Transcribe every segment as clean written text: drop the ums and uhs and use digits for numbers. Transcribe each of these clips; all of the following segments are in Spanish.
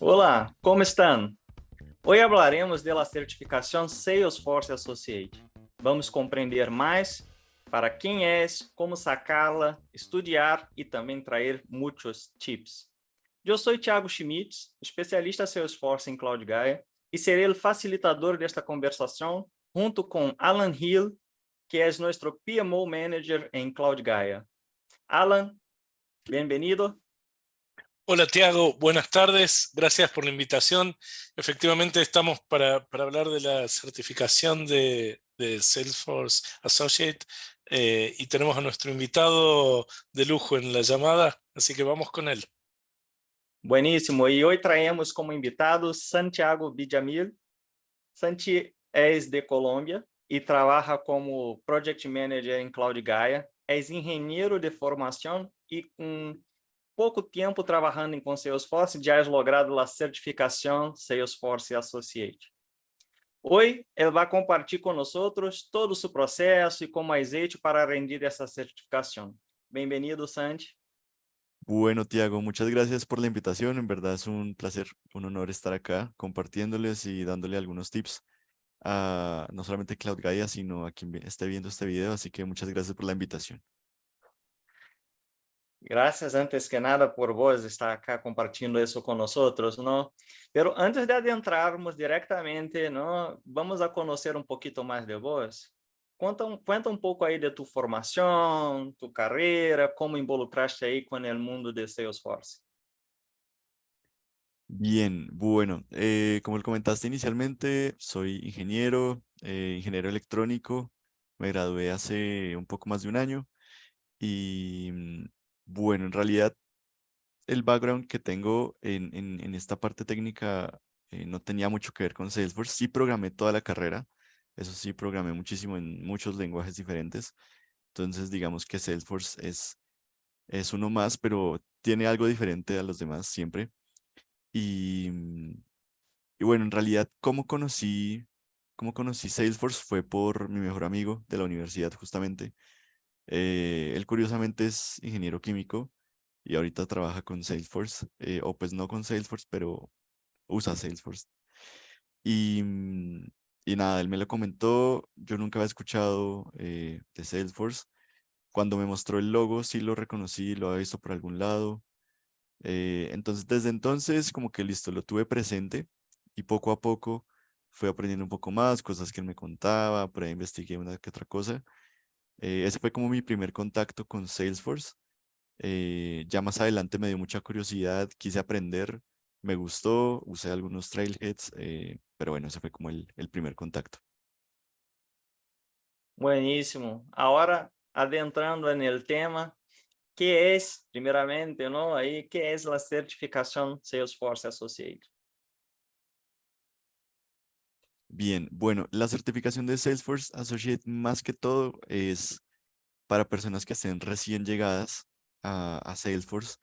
Olá, como estão? Hoy hablaremos de la certificación Salesforce Associate. Vamos compreender mais para quem é, como sacá-la, estudiar e também trazer muitos tips. Eu sou Thiago Schmitz, especialista Salesforce em Cloud Gaia, e serei o facilitador desta conversação junto com Alan Hill, que é nosso PMO Manager em Cloud Gaia. Alan, bem-vindo. Hola Tiago, buenas tardes, gracias por la invitación. Efectivamente estamos para hablar de la certificación de Salesforce Associate y tenemos a nuestro invitado de lujo en la llamada, así que vamos con él. Bueníssimo. E hoje traemos como invitado Santiago Villamil. Santi é de Colômbia e trabalha como Project Manager em Cloud Gaia. É engenheiro de formação e com pouco tempo trabalhando com Salesforce, já has logrado a certificação Salesforce Associate. Hoje, ele vai compartilhar com nós todo o seu processo e como é feito para rendir essa certificação. Bem-vindo, Santi. Bueno, Tiago, muchas gracias por la invitación. En verdad es un placer, un honor estar acá compartiéndoles y dándole algunos tips a no solamente Cloud Gaia, sino a quien esté viendo este video. Así que muchas gracias por la invitación. Gracias antes que nada por vos estar acá compartiendo eso con nosotros, ¿no? Pero antes de adentrarnos directamente, ¿no? Vamos a conocer un poquito más de vos. Cuenta un poco ahí de tu formación, tu carrera, cómo involucraste ahí con el mundo de Salesforce. Bien, bueno, como lo comentaste inicialmente, soy ingeniero, ingeniero electrónico. Me gradué hace un poco más de un año y bueno, en realidad el background que tengo en esta parte técnica no tenía mucho que ver con Salesforce. Sí programé toda la carrera, eso sí, programé muchísimo en muchos lenguajes diferentes. Entonces, digamos que Salesforce es uno más, pero tiene algo diferente a los demás siempre. Y, y bueno, en realidad, cómo conocí Salesforce fue por mi mejor amigo de la universidad, justamente. Él curiosamente es ingeniero químico y ahorita trabaja con Salesforce, o pues no con Salesforce, pero usa Salesforce. Y, y nada, él me lo comentó, yo nunca había escuchado de Salesforce. Cuando me mostró el logo, sí lo reconocí, lo había visto por algún lado. Entonces, desde entonces, como que listo, lo tuve presente y poco a poco fui aprendiendo un poco más, cosas que él me contaba, por ahí investigué una que otra cosa. Ese fue como mi primer contacto con Salesforce. Ya más adelante me dio mucha curiosidad, quise aprender, me gustó, usé algunos trailheads, pero bueno, ese fue como el primer contacto. Buenísimo. Ahora, adentrando en el tema, ¿qué es, primeramente, ¿no? Ahí, ¿qué es la certificación Salesforce Associate? Bien, bueno, la certificación de Salesforce Associate más que todo es para personas que estén recién llegadas a Salesforce.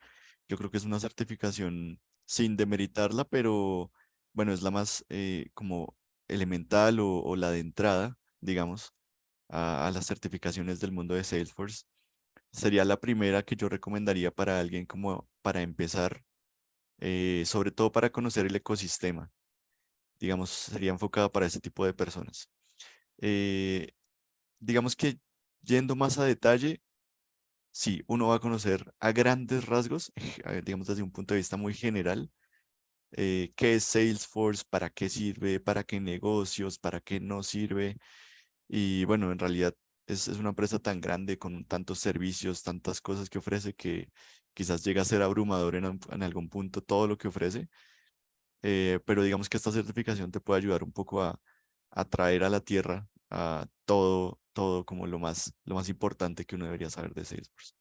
Yo creo que es una certificación sin demeritarla, pero bueno, es la más como elemental o la de entrada, digamos, a las certificaciones del mundo de Salesforce. Sería la primera que yo recomendaría para alguien como para empezar, sobre todo para conocer el ecosistema. Digamos, sería enfocada para ese tipo de personas. Eh, digamos que yendo más a detalle, sí, uno va a conocer a grandes rasgos, digamos desde un punto de vista muy general, qué es Salesforce, para qué sirve, para qué negocios, para qué no sirve. Y bueno, en realidad es una empresa tan grande con tantos servicios, tantas cosas que ofrece que quizás llega a ser abrumador en algún punto todo lo que ofrece. Pero digamos que esta certificación te puede ayudar un poco a traer a la tierra a todo como lo más importante que uno debería saber de Salesforce.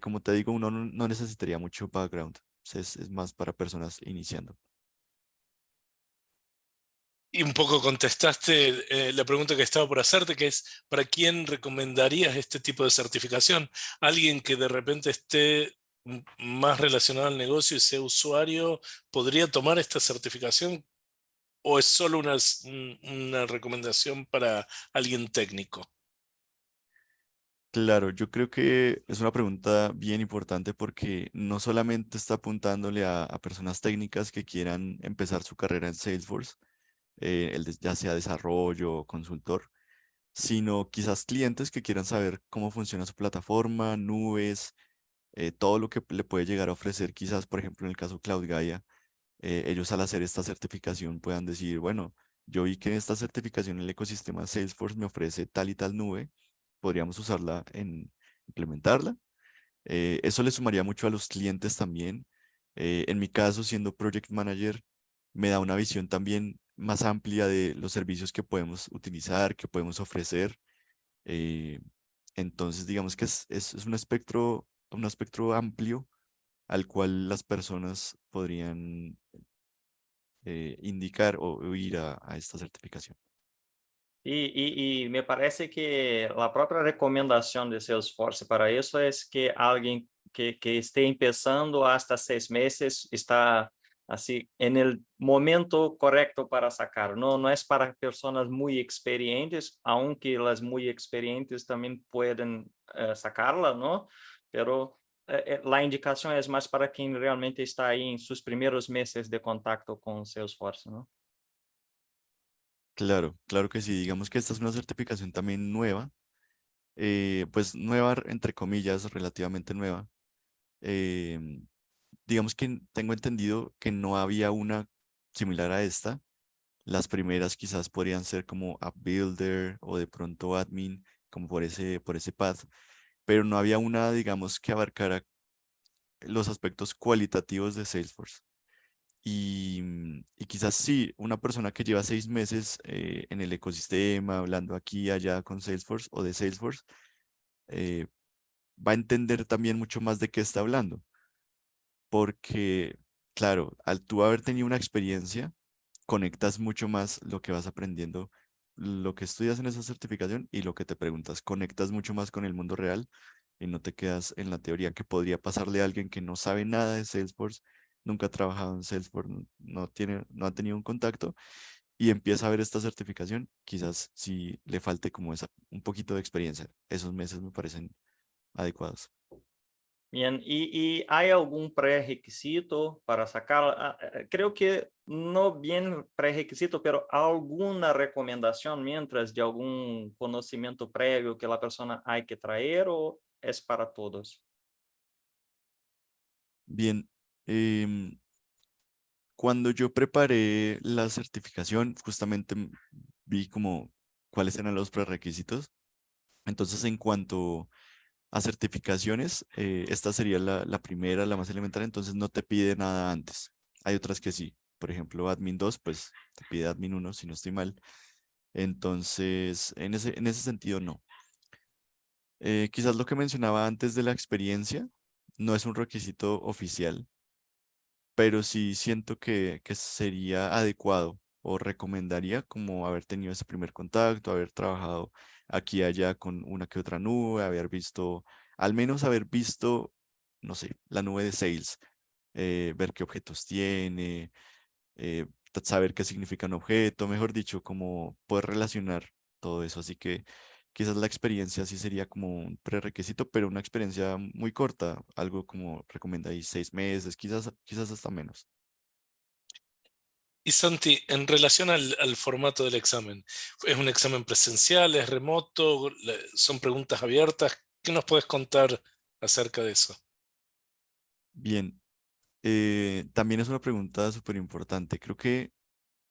Como te digo, uno no necesitaría mucho background. Es más para personas iniciando. Y un poco contestaste la pregunta que estaba por hacerte, que es, ¿para quién recomendarías este tipo de certificación? ¿Alguien que de repente esté más relacionado al negocio y sea usuario, podría tomar esta certificación? ¿O es solo una recomendación para alguien técnico? Claro, yo creo que es una pregunta bien importante porque no solamente está apuntándole a personas técnicas que quieran empezar su carrera en Salesforce, ya sea desarrollo o consultor, sino quizás clientes que quieran saber cómo funciona su plataforma, nubes, todo lo que le puede llegar a ofrecer, quizás, por ejemplo, en el caso Cloud Gaia, ellos al hacer esta certificación puedan decir, bueno, yo vi que en esta certificación el ecosistema Salesforce me ofrece tal y tal nube, podríamos usarla en implementarla. Eso le sumaría mucho a los clientes también. En mi caso, siendo Project Manager, me da una visión también más amplia de los servicios que podemos utilizar, que podemos ofrecer. Eh, entonces, digamos que es un espectro amplio al cual las personas podrían indicar o ir a esta certificación. Y me parece que la propia recomendación de Salesforce para eso es que alguien que esté empezando hasta 6 meses está así en el momento correcto para sacar. No es para personas muy experientes, aunque las muy experientes también pueden sacarla, ¿no? Pero la indicación es más para quien realmente está ahí en sus primeros meses de contacto con Salesforce, ¿no? Claro, claro que sí. Digamos que esta es una certificación también nueva, pues nueva, entre comillas, relativamente nueva. Em, digamos que tengo entendido que no había una similar a esta. Las primeras quizás podrían ser como App Builder o de pronto Admin, como por ese path, pero no había una, digamos, que abarcara los aspectos cualitativos de Salesforce. Y quizás sí, una persona que lleva 6 meses en el ecosistema, hablando aquí y allá con Salesforce o de Salesforce, eh, va a entender también mucho más de qué está hablando. Porque, claro, al tú haber tenido una experiencia, conectas mucho más lo que vas aprendiendo, lo que estudias en esa certificación y lo que te preguntas. Conectas mucho más con el mundo real y no te quedas en la teoría que podría pasarle a alguien que no sabe nada de Salesforce, nunca ha trabajado en Salesforce, no ha tenido un contacto y empieza a ver esta certificación, quizás si le falte como un poquito de experiencia. Esos meses me parecen adecuados. Bien, ¿y hay algún prerequisito para sacar? Creo que no bien prerequisito, pero alguna recomendación mientras de algún conocimiento previo que la persona hay que traer o es para todos? Bien, em, cuando yo preparé la certificación, justamente vi como cuáles eran los prerequisitos. Entonces, en cuanto a certificaciones, esta sería la primera, la más elementaria, entonces no te pide nada antes. Hay otras que sí. Por ejemplo, Admin 2 pues te pide Admin 1 si no estoy mal. Entonces, en ese sentido, no. Quizás lo que mencionaba antes de la experiencia no es un requisito oficial, pero sí siento que sería adecuado o recomendaría como haber tenido ese primer contacto, haber trabajado aquí y allá con una que otra nube, al menos haber visto, no sé, la nube de Sales, ver qué objetos tiene, saber qué significa un objeto, mejor dicho, como poder relacionar todo eso. Así que quizás la experiencia sí sería como un prerequisito, pero una experiencia muy corta, algo como recomendáis 6 meses, quizás hasta menos. Y Santi, en relación al formato del examen, ¿es un examen presencial, es remoto, son preguntas abiertas? ¿Qué nos puedes contar acerca de eso? Bien, también es una pregunta súper importante. Creo que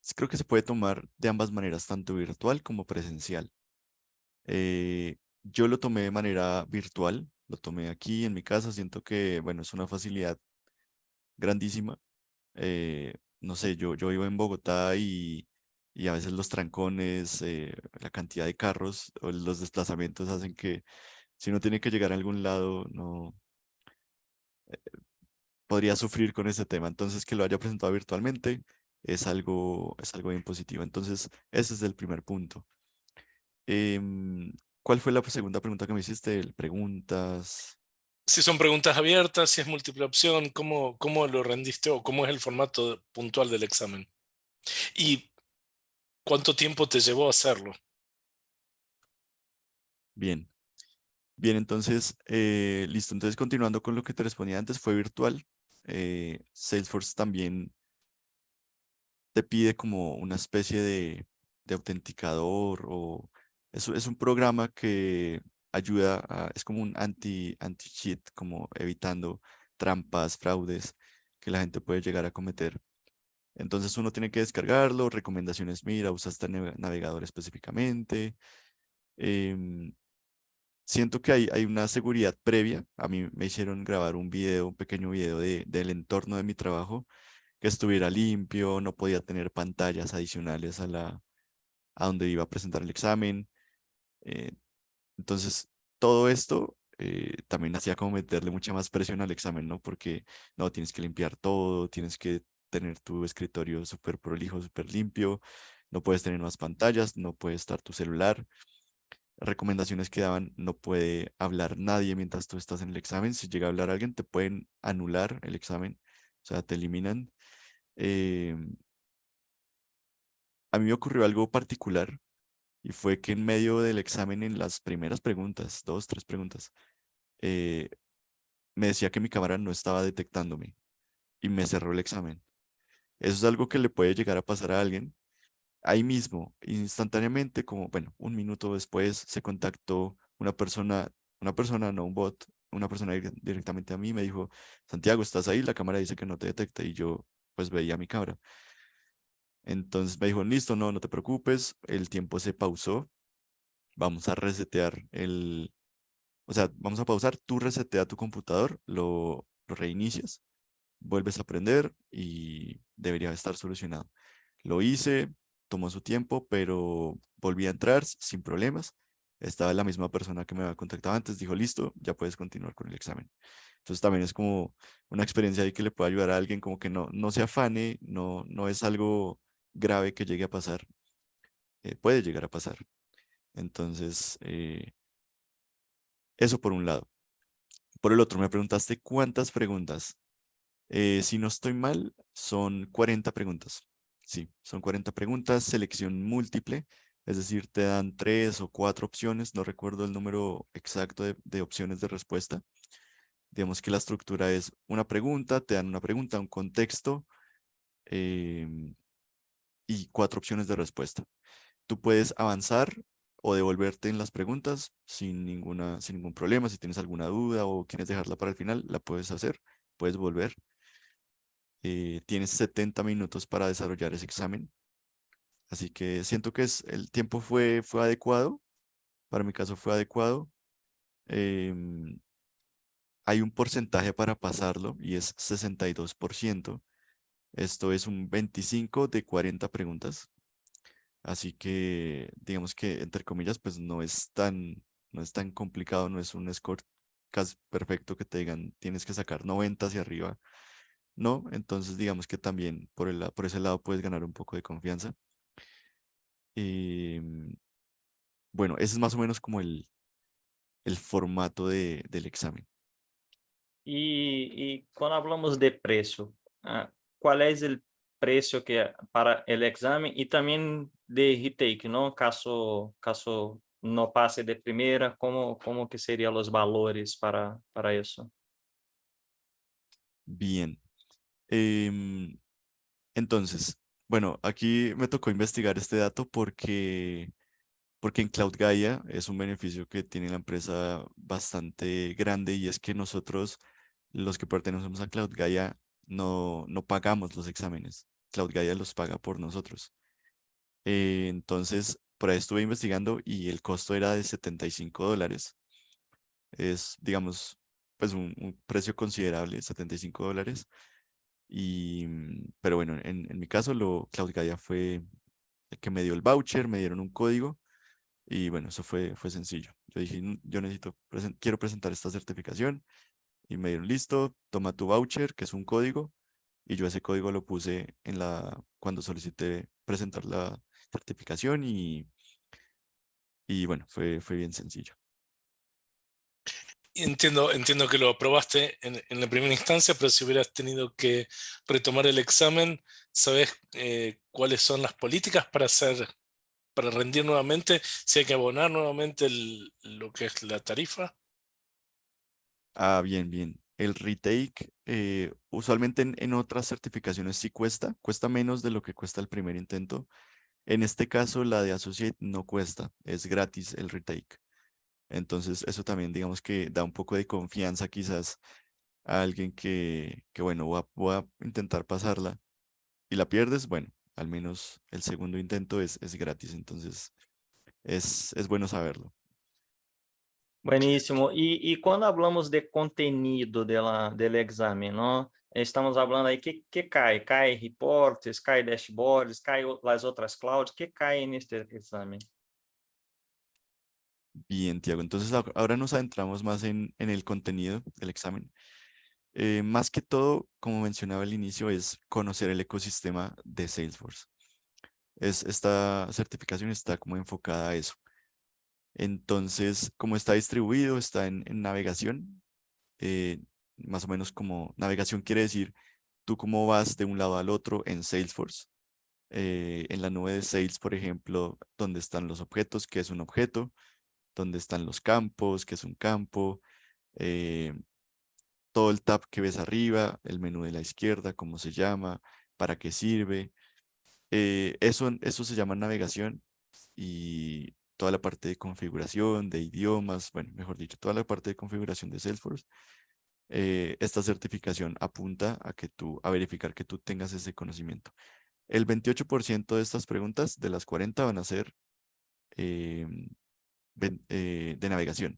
se puede tomar de ambas maneras, tanto virtual como presencial. Yo lo tomé de manera virtual, lo tomé aquí en mi casa, siento que, bueno, es una facilidad grandísima. No sé, yo vivo en Bogotá y a veces los trancones, la cantidad de carros o los desplazamientos hacen que si uno tiene que llegar a algún lado, no podría sufrir con ese tema. Entonces, que lo haya presentado virtualmente es algo bien positivo. Entonces, ese es el primer punto. Em, ¿Cuál fue la segunda pregunta que me hiciste? Preguntas. Si son preguntas abiertas, si es múltiple opción, ¿cómo lo rendiste o cómo es el formato puntual del examen? ¿Y cuánto tiempo te llevó a hacerlo? Bien. Bien, entonces, listo. Entonces, continuando con lo que te respondía antes, fue virtual. Salesforce también te pide como una especie de autenticador o es un programa que ayuda es como un anti-cheat, como evitando trampas, fraudes que la gente puede llegar a cometer. Entonces uno tiene que descargarlo, recomendaciones, mira, usa este navegador específicamente. em, Siento que hay una seguridad previa. A mí me hicieron grabar un video, un pequeño video del entorno de mi trabajo, que estuviera limpio, no podía tener pantallas adicionales a donde iba a presentar el examen. eh, entonces, todo esto también hacía como meterle mucha más presión al examen, ¿no? Porque no, tienes que limpiar todo, tienes que tener tu escritorio súper prolijo, súper limpio, no puedes tener más pantallas, no puede estar tu celular. Recomendaciones que daban, no puede hablar nadie mientras tú estás en el examen. Si llega a hablar alguien, te pueden anular el examen, o sea, te eliminan. Eh, a mí me ocurrió algo particular y fue que en medio del examen, en las primeras preguntas, dos, tres preguntas, eh, me decía que mi cámara no estaba detectándome y me cerró el examen. Eso es algo que le puede llegar a pasar a alguien. Ahí mismo, instantáneamente, como, bueno, un minuto después, se contactó una persona, no un bot, una persona directamente a mí, me dijo, Santiago, ¿estás ahí? La cámara dice que no te detecta y yo pues veía mi cámara. Entonces me dijo, listo, no, no te preocupes, el tiempo se pausó, vamos a resetear o sea, vamos a pausar, tú resetea tu computador, lo reinicias, vuelves a aprender y debería estar solucionado. Lo hice, tomó su tiempo, pero volví a entrar sin problemas. Estaba la misma persona que me había contactado antes, dijo, listo, ya puedes continuar con el examen. Entonces también es como una experiencia ahí que le puede ayudar a alguien, como que no se afane, no es algo grave que llegue a pasar, puede llegar a pasar. Entonces, eso por un lado. Por el otro, me preguntaste cuántas preguntas. Si no estoy mal, son 40 preguntas. Sí, son 40 preguntas, selección múltiple, es decir, te dan tres o cuatro opciones, no recuerdo el número exacto de opciones de respuesta. Digamos que la estructura es una pregunta, te dan una pregunta, un contexto em, y cuatro opciones de respuesta. Tú puedes avanzar o devolverte en las preguntas sin ningún problema. Si tienes alguna duda o quieres dejarla para el final, la puedes hacer, puedes volver. Tienes 70 minutos para desarrollar ese examen. Así que siento que el tiempo fue adecuado. Para mi caso fue adecuado. Em, Hay un porcentaje para pasarlo y es 62%. Esto es un 25 de 40 preguntas. Así que digamos que entre comillas, pues no es tan complicado, no es un score casi perfecto que te digan tienes que sacar 90 hacia arriba. No, entonces digamos que también por ese lado puedes ganar un poco de confianza. Em, bueno, ese es más o menos como el formato del examen. Y cuando hablamos de precio, ¿cuál es el precio que para el examen y también de retake, ¿no? Caso no pase de primera, ¿cómo que serían los valores para eso? Bien. em, entonces, bueno, aquí me tocó investigar este dato porque en Cloud Gaia es un beneficio que tiene la empresa bastante grande y es que nosotros, los que pertenecemos a Cloud Gaia, no pagamos los exámenes. Cloud Gaia los paga por nosotros. Entonces, por ahí estuve investigando y el costo era de $75. Es, digamos, pues un precio considerable, $75. Pero bueno, en mi caso, Cloud Gaia fue el que me dio el voucher, me dieron un código y bueno, eso fue sencillo. Yo dije, Yo necesito, quiero presentar esta certificación" y me dieron, listo, toma tu voucher, que es un código, y yo ese código lo puse cuando solicité presentar la certificación y bueno, fue bien sencillo. Entiendo que lo aprobaste en la primera instancia, pero si hubieras tenido que retomar el examen, ¿sabes cuáles son las políticas para rendir nuevamente? Si hay que abonar nuevamente lo que es la tarifa. Ah, bien, bien. El retake, usualmente en otras certificaciones sí cuesta menos de lo que cuesta el primer intento. En este caso, la de Associate no cuesta, es gratis el retake. Entonces, eso también, digamos que da un poco de confianza quizás a alguien que bueno, voy a intentar pasarla y la pierdes, bueno, al menos el segundo intento es gratis, entonces es bueno saberlo. Bueníssimo. E quando falamos de contenido del exame, não? Estamos falando aí que cai? Cai reportes, cai dashboards, cai as outras clouds, que cai neste exame? Bien, Tiago, entonces ahora nos adentramos más en el contenido del examen. Más que todo, como mencionaba al inicio, es conocer el ecosistema de Salesforce. Esta certificación está como enfocada a eso. Entonces, como está distribuido, está en navegación, eh, más o menos como navegación quiere decir tú cómo vas de un lado al otro en Salesforce. En la nube de Sales, por ejemplo, donde están los objetos, que es un objeto, donde están los campos, que es un campo, eh, todo el tab que ves arriba, el menú de la izquierda, cómo se llama, para qué sirve. Eso se llama navegación y toda la parte de configuración, de idiomas, bueno, mejor dicho, toda la parte de configuración de Salesforce. Esta certificación apunta a verificar que tú tengas ese conocimiento. El 28% de estas preguntas, de las 40, van a ser eh, de navegación.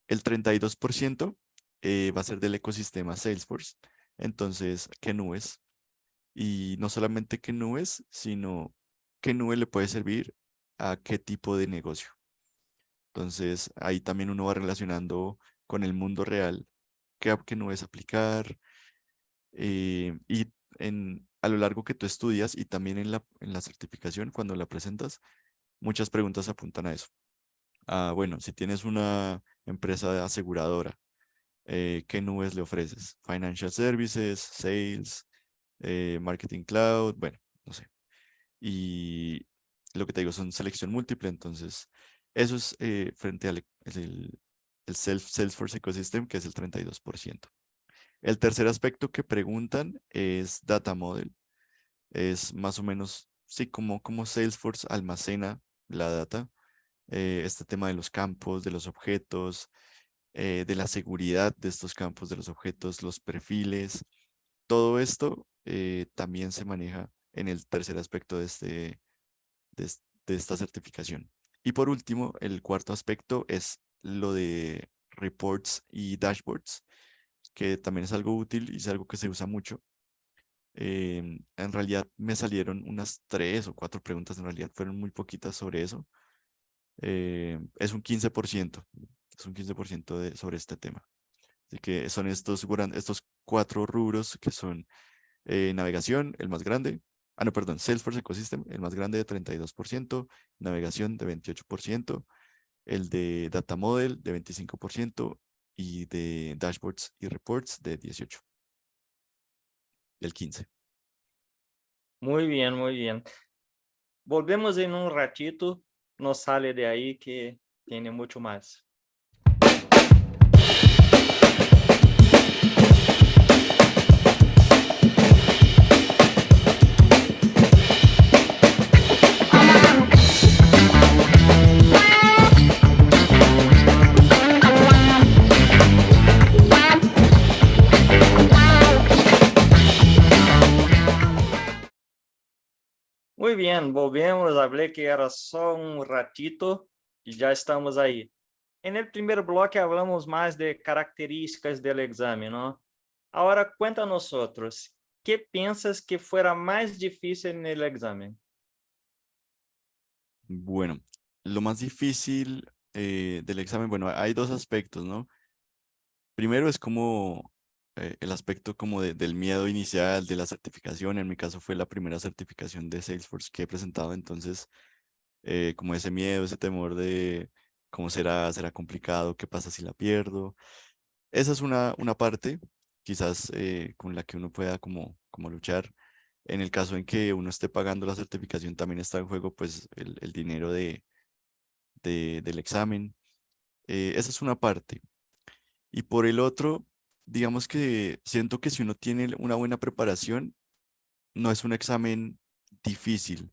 El 32% va a ser del ecosistema Salesforce. Entonces, ¿qué nubes? Y no solamente qué nubes, sino qué nube le puede servir a qué tipo de negocio. Entonces, ahí también uno va relacionando con el mundo real qué nubes aplicar. Y a lo largo que tú estudias y también en la certificación, cuando la presentas, muchas preguntas apuntan a eso. Bueno, si tienes una empresa aseguradora, ¿qué nubes le ofreces? Financial Services, Sales, Marketing Cloud, bueno, no sé. Y lo que te digo son selección múltiple, entonces eso es frente al Salesforce Ecosystem, que es el 32%. El tercer aspecto que preguntan es Data Model. Es más o menos, sí, como Salesforce almacena la data, este tema de los campos, de los objetos, de la seguridad de estos campos, de los objetos, los perfiles. Todo esto también se maneja en el tercer aspecto de esta certificación. Y por último, el cuarto aspecto es lo de reports y dashboards, que también es algo útil y es algo que se usa mucho. En realidad me salieron unas 3 o 4 preguntas, en realidad fueron muy poquitas sobre eso. Es un 15%, es un 15% sobre este tema. Así que son estos 4 rubros que son navegación, el más grande. No, perdón, Salesforce Ecosystem, el más grande de 32%, navegación de 28%, el de Data Model de 25% y de Dashboards y Reports de 18%, del 15%. Muy bien, muy bien. Volvemos en un ratito, no sale de ahí que tiene mucho más. Muy bien, volvemos, hablé que era só un ratito y ya estamos ahí. En el primer bloque hablamos más de características del examen, ¿no? Ahora cuenta a nosotros, ¿qué piensas que fuera más difícil en el examen? Bueno, lo más difícil del examen, bueno, hay dos aspectos, ¿no? Primero es como el aspecto como del miedo inicial de la certificación. En mi caso fue la primera certificación de Salesforce que he presentado, entonces como ese miedo, ese temor de cómo será complicado, qué pasa si la pierdo. Esa es una parte, quizás con la que uno pueda como luchar. En el caso en que uno esté pagando la certificación, también está en juego pues el dinero del examen. Esa es una parte. Y por el otro, digamos que siento que si uno tiene una buena preparación, no es un examen difícil,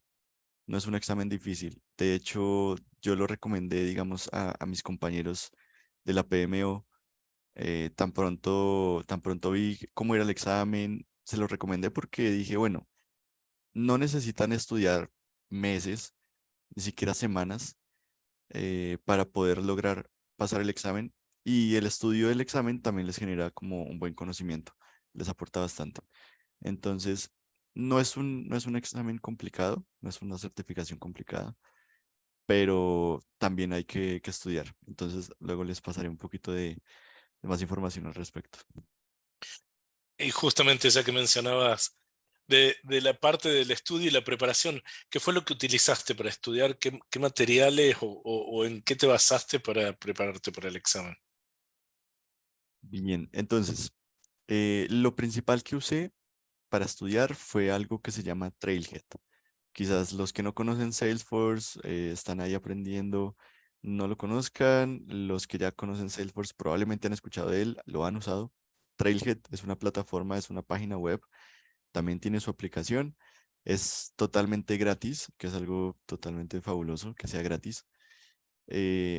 no es un examen difícil. De hecho, yo lo recomendé, digamos, a mis compañeros de la PMO. Tan pronto vi cómo era el examen, se lo recomendé porque dije, bueno, no necesitan estudiar meses, ni siquiera semanas, para poder lograr pasar el examen. Y el estudio del examen también les genera como un buen conocimiento, les aporta bastante. Entonces, no es un examen complicado, no es una certificación complicada, pero también hay que estudiar. Entonces, luego les pasaré un poquito de más información al respecto. Y justamente ya que mencionabas de la parte del estudio y la preparación, ¿qué fue lo que utilizaste para estudiar? ¿Qué materiales o en qué te basaste para prepararte para el examen? Bien, entonces, lo principal que usé para estudiar fue algo que se llama Trailhead. Quizás los que no conocen Salesforce, están ahí aprendiendo, no lo conozcan. Los que ya conocen Salesforce probablemente han escuchado de él, lo han usado. Trailhead es una plataforma, es una página web, también tiene su aplicación. Es totalmente gratis, que es algo totalmente fabuloso que sea gratis.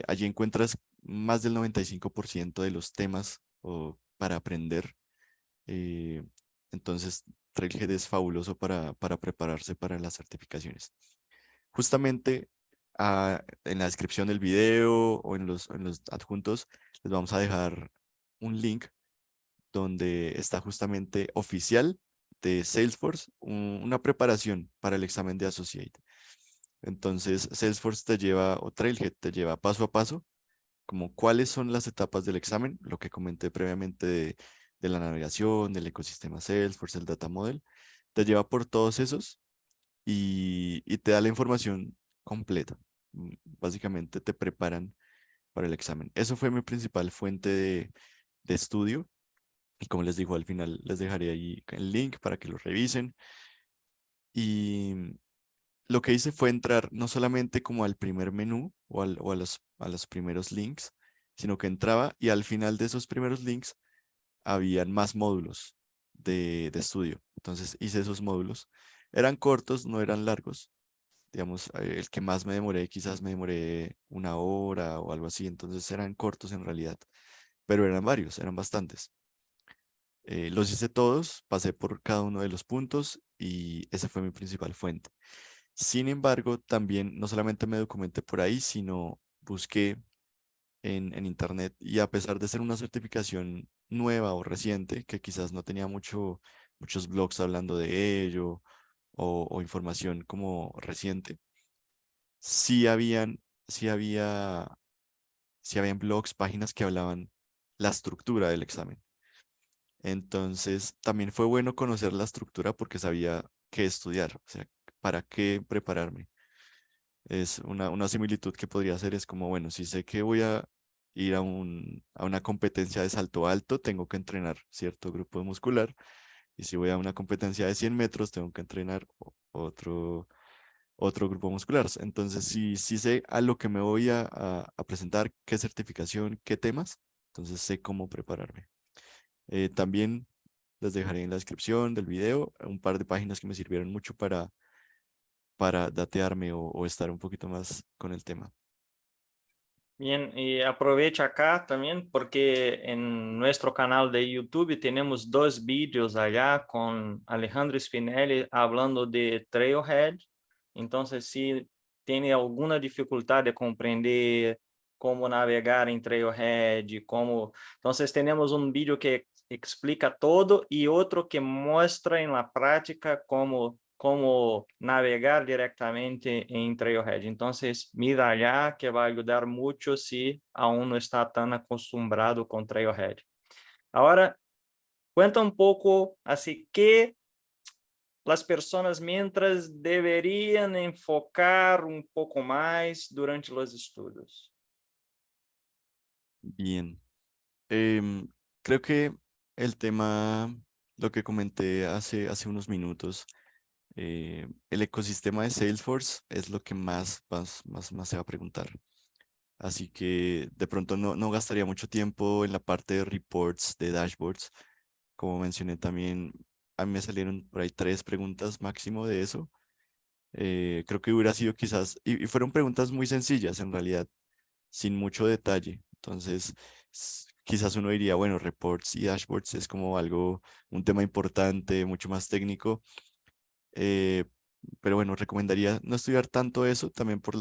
Allí encuentras más del 95% de los temas para aprender. eh, entonces, Trailhead es fabuloso para prepararse para las certificaciones. Justamente, en la descripción del video o en los adjuntos les vamos a dejar un link donde está justamente oficial de Salesforce, una preparación para el examen de Associate. Entonces, Salesforce te lleva, o Trailhead te lleva paso a paso, como cuáles son las etapas del examen, lo que comenté previamente de la navegación, del ecosistema Salesforce, el data model. Te lleva por todos esos y te da la información completa. Básicamente te preparan para el examen. Eso fue mi principal fuente de estudio. Y como les digo, al final les dejaré ahí el link para que lo revisen. Y lo que hice fue entrar no solamente como al primer menú o a los primeros links, sino que entraba y al final de esos primeros links habían más módulos de estudio. Entonces hice esos módulos. Eran cortos, no eran largos. Digamos, el que más me demoré, quizás me demoré una hora o algo así. Entonces eran cortos en realidad, pero eran varios, eran bastantes. Los hice todos, pasé por cada uno de los puntos y esa fue mi principal fuente. Sin embargo, también no solamente me documenté por ahí, sino busqué en internet y a pesar de ser una certificación nueva o reciente, que quizás no tenía muchos blogs hablando de ello o información como reciente, sí habían, sí había, sí habían blogs, páginas que hablaban la estructura del examen. Entonces, también fue bueno conocer la estructura porque sabía qué estudiar, o sea, para qué prepararme. Es una similitud que podría hacer, es como, bueno, si sé que voy a ir a una competencia de salto alto, tengo que entrenar cierto grupo muscular, y si voy a una competencia de 100 metros, tengo que entrenar otro grupo muscular. Entonces, si sé a lo que me voy a presentar, qué certificación, qué temas, entonces sé cómo prepararme. También les dejaré en la descripción del video un par de páginas que me sirvieron mucho para datearme o estar un poquito más con el tema. Bien, y aprovecho acá también porque en nuestro canal de YouTube tenemos dos vídeos allá con Alejandro Spinelli hablando de Trailhead. Entonces, si tiene alguna dificultad de comprender cómo navegar en Trailhead, cómo... Entonces, tenemos un vídeo que explica todo y otro que muestra en la práctica cómo navegar directamente en Trailhead. Entonces, mira allá que va a ayudar mucho si aún no está tan acostumbrado con Trailhead. Ahora, cuenta un poco, así que las personas mientras deberían enfocar un poco más durante los estudios. Bien. Creo que el tema, lo que comenté hace unos minutos, el ecosistema de Salesforce es lo que más se va a preguntar. Así que de pronto no gastaría mucho tiempo en la parte de reports, de dashboards. Como mencioné también, a mí me salieron por ahí 3 preguntas máximo de eso. Creo que hubiera sido quizás, y fueron preguntas muy sencillas en realidad, sin mucho detalle. Entonces, quizás uno diría, bueno, reports y dashboards es como algo, un tema importante, mucho más técnico. eh, pero bueno, recomendaría no estudiar tanto eso también por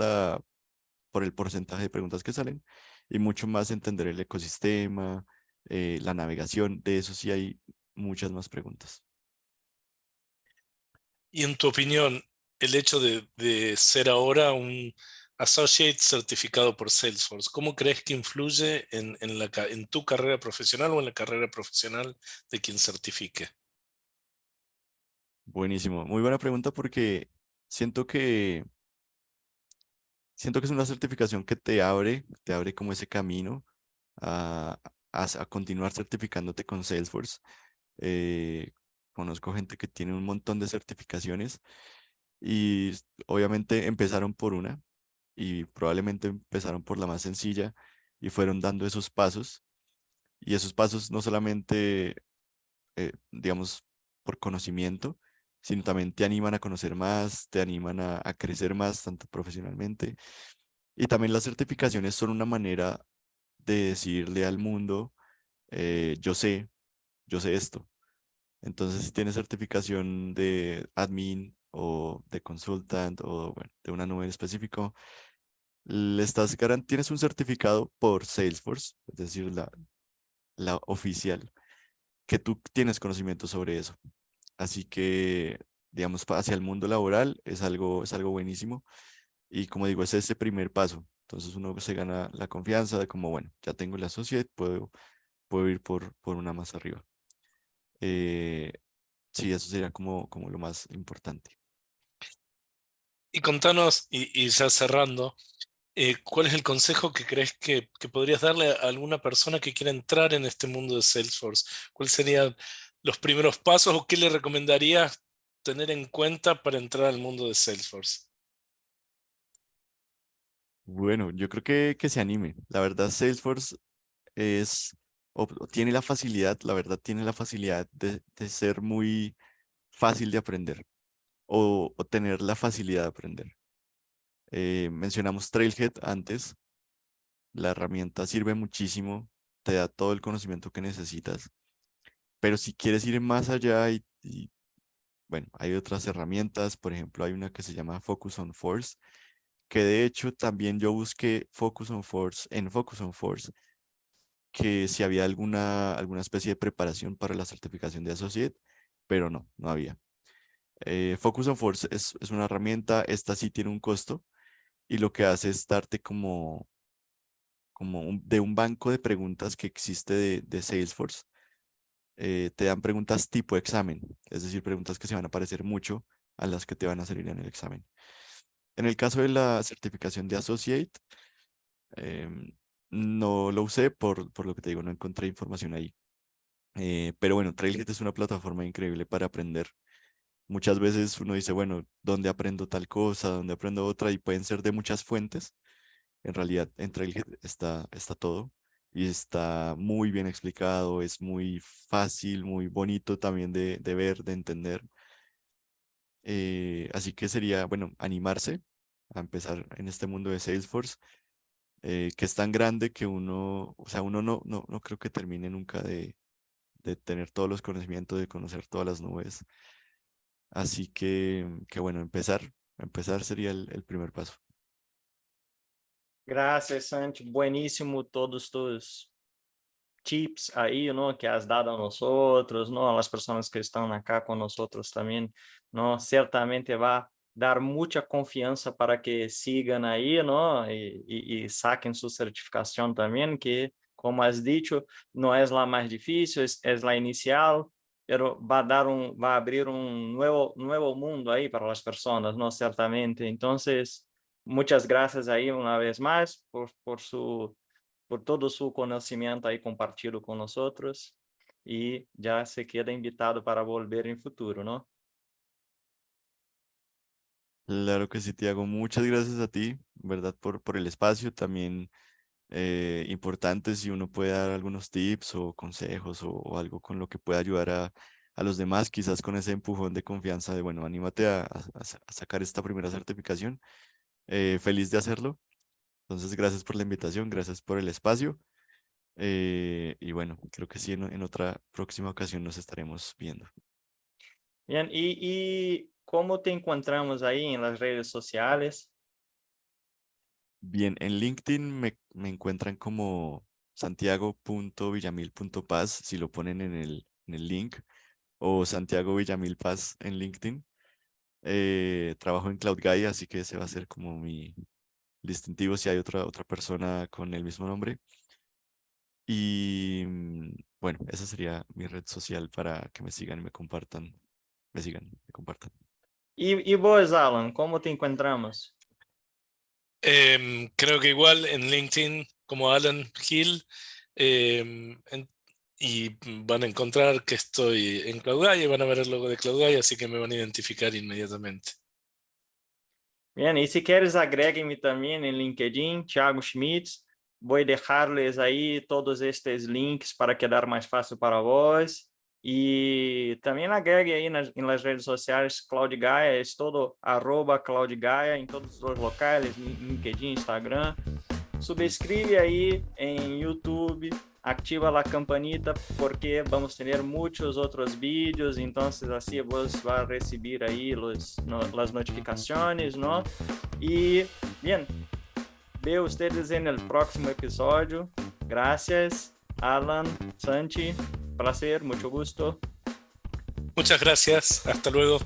el porcentaje de preguntas que salen y mucho más entender el ecosistema, la navegación. De eso sí hay muchas más preguntas. Y en tu opinión, el hecho de ser ahora un associate certificado por Salesforce, ¿cómo crees que influye en tu carrera profesional o en la carrera profesional de quien certifique? Buenísimo. Muy buena pregunta porque siento que, siento que es una certificación que te abre como ese camino a, a continuar certificándote con Salesforce. Eh, Conozco gente que tiene un montón de certificaciones y obviamente empezaron por una y probablemente empezaron por la más sencilla y fueron dando esos pasos. Y esos pasos no solamente, digamos, por conocimiento, sino también te animan a conocer más, te animan a crecer más, tanto profesionalmente. Y también las certificaciones son una manera de decirle al mundo, yo sé esto. Entonces, si tienes certificación de admin o de consultant o bueno, de una nube en específico, tienes un certificado por Salesforce, es decir, la oficial, que tú tienes conocimiento sobre eso. Así que, digamos, hacia el mundo laboral es algo buenísimo. Y como digo, es ese primer paso. Entonces uno se gana la confianza de como, bueno, ya tengo la associate, puedo ir por una más arriba. Eh, sí, eso sería como lo más importante. Y contanos, y ya cerrando, ¿cuál es el consejo que crees que podrías darle a alguna persona que quiera entrar en este mundo de Salesforce? ¿Cuáles serían los primeros pasos o qué le recomendarías tener en cuenta para entrar al mundo de Salesforce? Bueno, yo creo que se anime. La verdad, Salesforce es, o tiene la facilidad, la verdad, tiene la facilidad de ser muy fácil de aprender o tener la facilidad de aprender. Mencionamos Trailhead antes. La herramienta sirve muchísimo, te da todo el conocimiento que necesitas, pero si quieres ir más allá bueno, hay otras herramientas, por ejemplo, hay una que se llama Focus on Force, que de hecho también yo busqué Focus on Force en Focus on Force, que si había alguna especie de preparación para la certificación de Associate, pero no había. Focus on Force es una herramienta, esta sí tiene un costo y lo que hace es darte de un banco de preguntas que existe de Salesforce. Te dan preguntas tipo examen, es decir, preguntas que se van a parecer mucho a las que te van a salir en el examen. En el caso de la certificación de Associate, em, no lo usé por lo que te digo, no encontré información ahí. Pero bueno, Trailhead es una plataforma increíble para aprender. Muchas veces uno dice, bueno, ¿dónde aprendo tal cosa? ¿Dónde aprendo otra? Y pueden ser de muchas fuentes. En realidad, en Trailhead está todo y está muy bien explicado, es muy fácil, muy bonito también de ver, de entender. Así que sería, bueno, animarse a empezar en este mundo de Salesforce, que es tan grande que uno, o sea, uno no creo que termine nunca de tener todos los conocimientos, de conocer todas las nubes. Así que bueno, empezar sería el primer paso. Gracias, Santi. Buenísimo todos tus tips aí, ¿no? Que has dado a nosotros, ¿no? A las personas que están acá con nosotros también, ¿no? Certamente va a dar mucha confianza para que sigan ahí, ¿no? Y saquen su certificación también, que, como has dicho, no es la más difícil, es la inicial, pero va a dar va a abrir un nuevo mundo ahí para las personas, ¿no? Certamente. Entonces, muchas gracias ahí una vez más por todo su conocimiento ahí compartido con nosotros y ya se queda invitado para volver en futuro, ¿no? Claro que sí, Tiago. Muchas gracias a ti, ¿verdad? Por el espacio. También importante si uno puede dar algunos tips o consejos o algo con lo que pueda ayudar a los demás, quizás con ese empujón de confianza de, bueno, anímate a sacar esta primera certificación. Feliz de hacerlo. Entonces, gracias por la invitación, gracias por el espacio. Y bueno, creo que sí, en otra próxima ocasión nos estaremos viendo. Bien, ¿y cómo te encontramos ahí en las redes sociales? Bien, en LinkedIn me encuentran como santiago.villamil.paz, si lo ponen en el link, o Santiago Villamil Paz en LinkedIn. Trabajo en Cloud Gaia, así que ese va a ser como mi distintivo si hay otra persona con el mismo nombre. Y bueno, esa sería mi red social para que me sigan y me compartan. Me sigan, me compartan. Y vos, Alan, ¿cómo te encontramos? Creo que igual en LinkedIn como Alan Hill, y van a encontrar que estoy en CloudGuy y van a ver el logo de CloudGuy, así que me van a identificar inmediatamente. Bien, y si quieres agréguenme también en LinkedIn, Thiago Schmitz. Voy a dejarles ahí todos estos links para quedar más fácil para vos. Y también agregue ahí en las redes sociales Cloud Gaia, es todo @Cloud Gaia en todos los locales, LinkedIn, Instagram. Subscribe ahí en YouTube, activa la campanita porque vamos a tener muchos otros vídeos, entonces así vos vas a recibir ahí las notificaciones, ¿no? Y bien, veo ustedes en el próximo episodio. Gracias, Alan, Santi, placer, mucho gusto. Muchas gracias, hasta luego.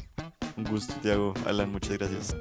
Un gusto, Tiago. Alan, muchas gracias.